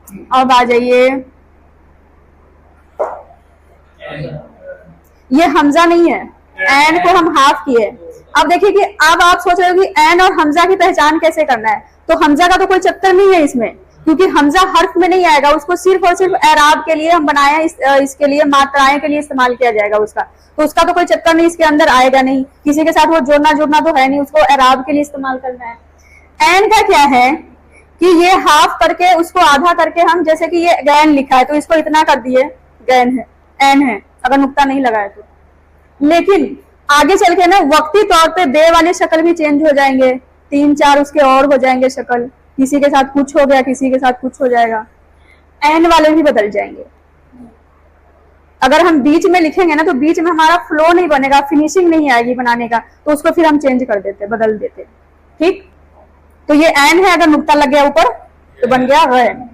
अब आ जाइए, ये हमजा नहीं है, एन को हम हाफ किए। अब देखिए कि अब आप सोच रहे हो कि एन और हमजा की पहचान कैसे करना है। तो हमजा का तो कोई चक्कर नहीं है इसमें, क्योंकि हमजा हर्फ में नहीं आएगा, उसको सिर्फ और सिर्फ एराब के लिए हम बनाए हैं, इसके लिए मात्राएं के लिए इस्तेमाल किया जाएगा उसका। तो उसका तो कोई चक्कर नहीं, इसके अंदर आएगा नहीं, किसी के साथ वो जोड़ना जुड़ना तो है नहीं, उसको एराब के लिए इस्तेमाल करना है। एन का क्या है कि ये हाफ करके उसको आधा करके हम, जैसे कि ये गैन लिखा है तो इसको इतना कर दिए, गैन है, एन है, अगर नुक्ता नहीं लगाए तो। लेकिन आगे चल के ना वक्ती तौर पे बे वाले शक्ल भी चेंज हो जाएंगे, 3-4 उसके और हो जाएंगे शक्ल, किसी के साथ कुछ हो गया, किसी के साथ कुछ हो जाएगा, एन वाले भी बदल जाएंगे। अगर हम बीच में लिखेंगे ना तो बीच में हमारा फ्लो नहीं बनेगा, फिनिशिंग नहीं आएगी बनाने का, तो उसको फिर हम चेंज कर देते, बदल देते। ठीक, तो ये एन है, अगर नुक्ता लग गया ऊपर तो बन गया गैन।